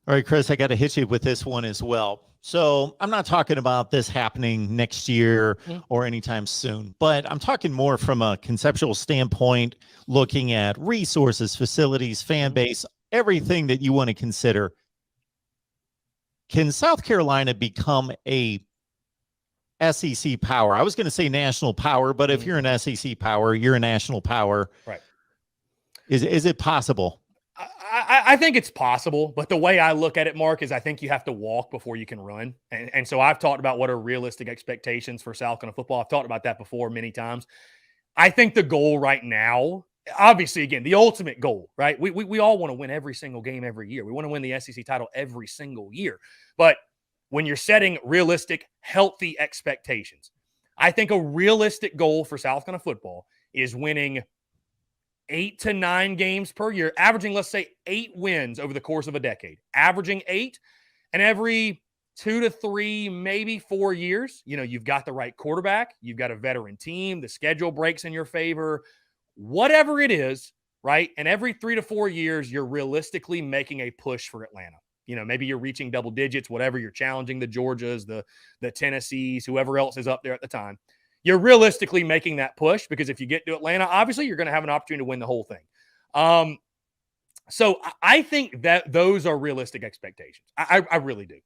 All right, Chris, I got to hit you with this one as well. So I'm not talking about this happening next year or anytime soon, but I'm talking more from a conceptual standpoint, looking at resources, facilities, fan base, everything that you want to consider. Can South Carolina become a SEC power? I was going to say national power, but if you're an SEC power, you're a national power. Right. Is it possible? I think it's possible, but the way I look at it, Mark, is I think you have to walk before you can run. And so I've talked about what are realistic expectations for South Carolina football. I've talked about that before many times. I think the goal right now, obviously, again, the ultimate goal, right? We all want to win every single game every year. We want to win the SEC title every single year. But when you're setting realistic, healthy expectations, I think a realistic goal for South Carolina football is winning 8 to 9 games per year, averaging, let's say, 8 wins over the course of a decade, averaging 8, and every 2 to 3, maybe 4 years, you've got the right quarterback, you've got a veteran team, the schedule breaks in your favor, whatever it is, right? And every 3 to 4 years, you're realistically making a push for Atlanta. Maybe you're reaching double digits, whatever, you're challenging the Georgias, the Tennessees, whoever else is up there at the time. You're realistically making that push because if you get to Atlanta, obviously you're going to have an opportunity to win the whole thing. So I think that those are realistic expectations. I really do.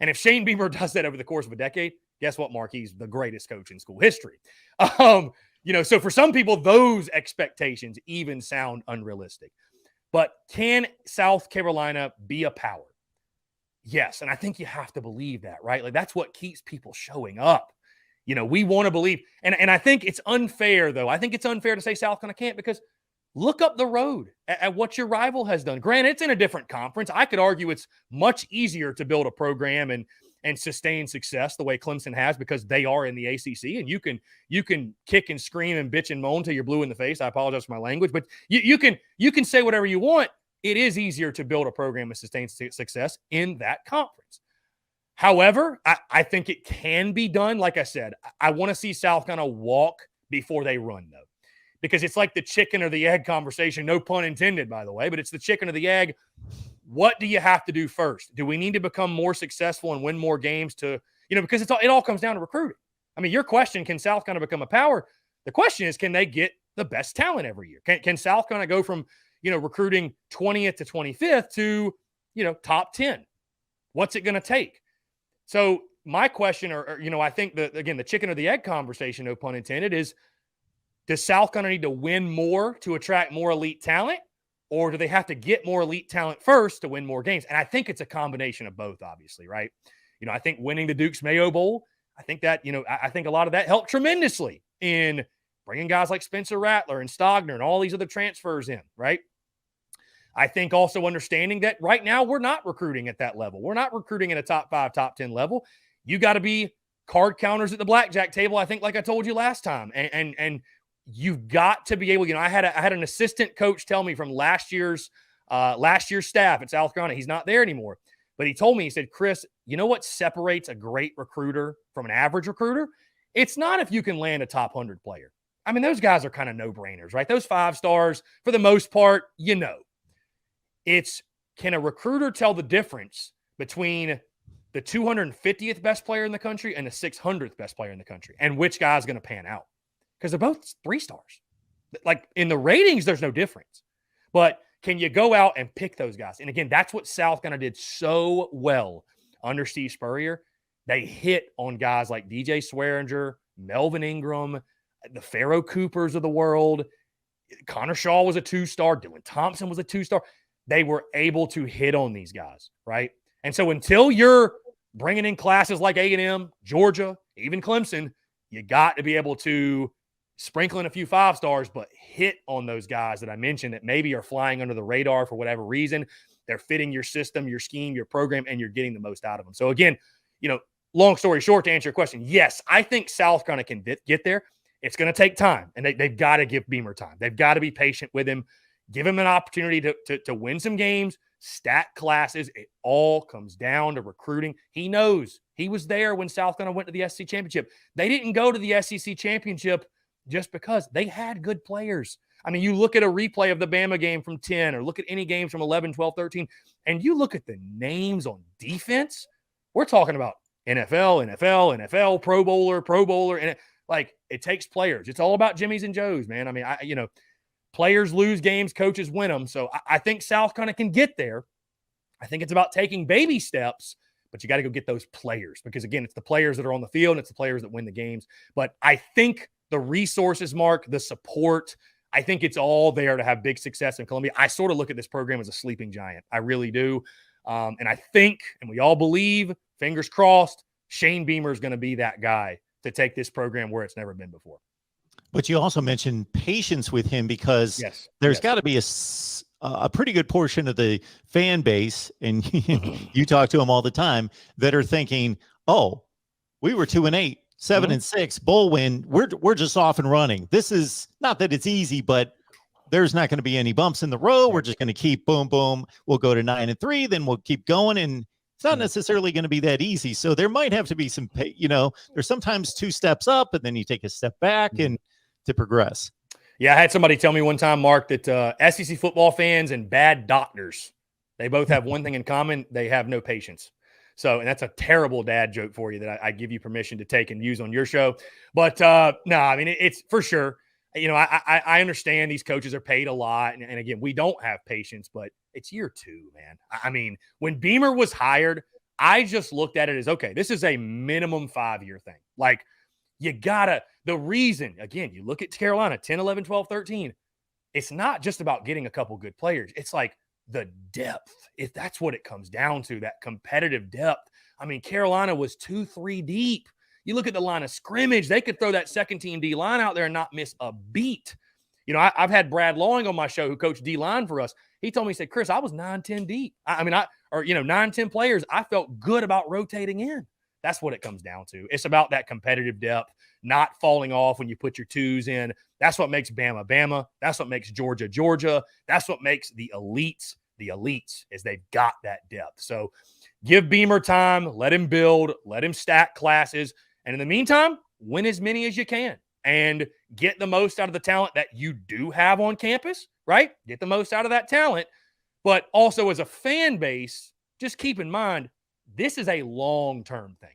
And if Shane Beamer does that over the course of a decade, guess what, Mark? He's the greatest coach in school history. So for some people, those expectations even sound unrealistic. But can South Carolina be a power? Yes. And I think you have to believe that, right? Like that's what keeps people showing up. We want to believe. And I think it's unfair, though. I think it's unfair to say South Carolina can't because look up the road at what your rival has done. Granted, it's in a different conference. I could argue it's much easier to build a program and sustain success the way Clemson has because they are in the ACC. And you can kick and scream and bitch and moan till you're blue in the face. I apologize for my language. But you can say whatever you want. It is easier to build a program and sustain success in that conference. However, I think it can be done. Like I said, I want to see South Carolina walk before they run, though, because it's like the chicken or the egg conversation. No pun intended, by the way, but it's the chicken or the egg. What do you have to do first? Do we need to become more successful and win more games because it all comes down to recruiting. I mean, your question, can South Carolina become a power? The question is, can they get the best talent every year? Can South Carolina go from, recruiting 20th to 25th to, top 10? What's it going to take? So my question, I think the chicken or the egg conversation, no pun intended, is does South Carolina need to win more to attract more elite talent, or do they have to get more elite talent first to win more games? And I think it's a combination of both, obviously, right? I think winning the Duke's Mayo Bowl, I think that, I think a lot of that helped tremendously in bringing guys like Spencer Rattler and Stogner and all these other transfers in, right? I think also understanding that right now we're not recruiting at that level. We're not recruiting at a top 5, top 10 level. You got to be card counters at the blackjack table, I think, like I told you last time. And you've got to be able, I had an assistant coach tell me from last year's staff at South Carolina. He's not there anymore. But he told me, he said, Chris, you know what separates a great recruiter from an average recruiter? It's not if you can land a top 100 player. I mean, those guys are kind of no-brainers, right? Those 5 stars, for the most part, It's, can a recruiter tell the difference between the 250th best player in the country and the 600th best player in the country, and which guy's going to pan out? Because they're both 3 stars. Like in the ratings, there's no difference. But can you go out and pick those guys? And again, that's what South Carolina did so well under Steve Spurrier. They hit on guys like DJ Swearinger, Melvin Ingram, the Pharaoh Coopers of the world. Connor Shaw was a 2-star. Dylan Thompson was a 2-star. They were able to hit on these guys, right? And so until you're bringing in classes like A&M, Georgia, even Clemson, you got to be able to sprinkle in a few 5 stars, but hit on those guys that I mentioned that maybe are flying under the radar for whatever reason. They're fitting your system, your scheme, your program, and you're getting the most out of them. So again, long story short, to answer your question, yes, I think South Carolina can get there. It's going to take time, and they've got to give Beamer time. They've got to be patient with him. Give him an opportunity to win some games, stat classes. It all comes down to recruiting. He knows. He was there when South Carolina went to the SEC championship. They didn't go to the SEC championship, just because they had good players. I mean, you look at a replay of the Bama game from 10 or look at any games from 11, 12, 13, and you look at the names on defense. We're talking about NFL, Pro Bowler, and it takes players. It's all about Jimmys and Joes, man. I mean, players lose games, coaches win them. So I think South kind of can get there. I think it's about taking baby steps, but you got to go get those players because, again, it's the players that are on the field and it's the players that win the games. But I think the resources, Mark, the support, I think it's all there to have big success in Columbia. I sort of look at this program as a sleeping giant. I really do. And I think, and we all believe, fingers crossed, Shane Beamer is going to be that guy to take this program where it's never been before. But you also mentioned patience with him because there's got to be a pretty good portion of the fan base, and you talk to them all the time, that are thinking, oh, we were 2-8, 7-6, bowl win. We're just off and running. This is not that it's easy, but there's not going to be any bumps in the road. We're just going to keep boom, boom. We'll go to 9-3, then we'll keep going. And it's not necessarily going to be that easy. So there might have to be some, there's sometimes 2 steps up and then you take a step back and to progress. Yeah, I had somebody tell me one time, Mark, that SEC football fans and bad doctors, they both have one thing in common. They have no patience. So, and that's a terrible dad joke for you that I give you permission to take and use on your show. But no, I mean, it's for sure. I understand these coaches are paid a lot. And again, we don't have patience, but it's year 2, man. I mean, when Beamer was hired, I just looked at it as, okay, this is a minimum 5-year thing. Like, you gotta, the reason, again, you look at Carolina, 10, 11, 12, 13, it's not just about getting a couple good players. It's like the depth, if that's what it comes down to, that competitive depth. I mean, Carolina was 2-3 deep. You look at the line of scrimmage, they could throw that second-team D-line out there and not miss a beat. I've had Brad Lawing on my show who coached D-line for us. He told me, he said, Chris, I was 9-10 deep. 9-10 players, I felt good about rotating in. That's what it comes down to. It's about that competitive depth, not falling off when you put your 2s in. That's what makes Bama, Bama. That's what makes Georgia, Georgia. That's what makes the elites, is they've got that depth. So give Beamer time, let him build, let him stack classes. And in the meantime, win as many as you can and get the most out of the talent that you do have on campus, right? Get the most out of that talent. But also as a fan base, just keep in mind, this is a long-term thing.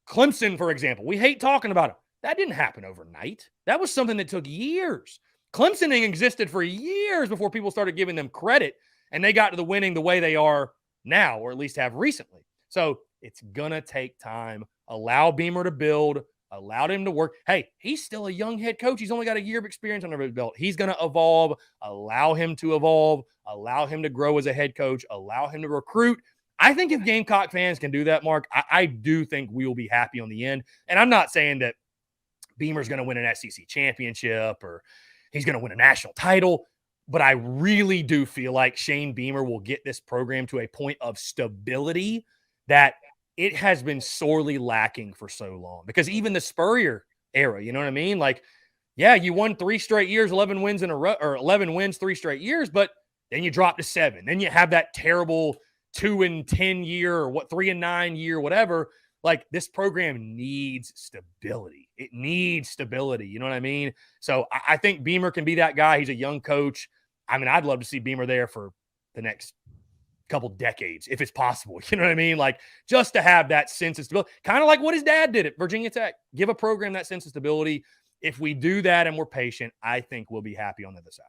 Clemson, for example, we hate talking about it. That didn't happen overnight. That was something that took years. Clemson existed for years before people started giving them credit, and they got to the winning the way they are now, or at least have recently. So it's going to take time. Allow Beamer to build. Allow him to work. Hey, he's still a young head coach. He's only got a year of experience under his belt. He's going to evolve. Allow him to evolve. Allow him to grow as a head coach. Allow him to recruit. I think if Gamecock fans can do that, Mark, I do think we will be happy on the end. And I'm not saying that Beamer's going to win an SEC championship or he's going to win a national title, but I really do feel like Shane Beamer will get this program to a point of stability that it has been sorely lacking for so long. Because even the Spurrier era, you know what I mean? Like, yeah, you won 3 straight years, 11 wins in a row, or 11 wins 3 straight years, but then you drop to 7. Then you have that terrible 2-10 year or 3-9 year, whatever. Like, this program needs stability. It needs stability. You know what I mean? So I think Beamer can be that guy. He's a young coach. I mean, I'd love to see Beamer there for the next couple decades, if it's possible. You know what I mean? Like, just to have that sense of stability, kind of like what his dad did at Virginia Tech. Give a program that sense of stability. If we do that and we're patient, I think we'll be happy on the other side.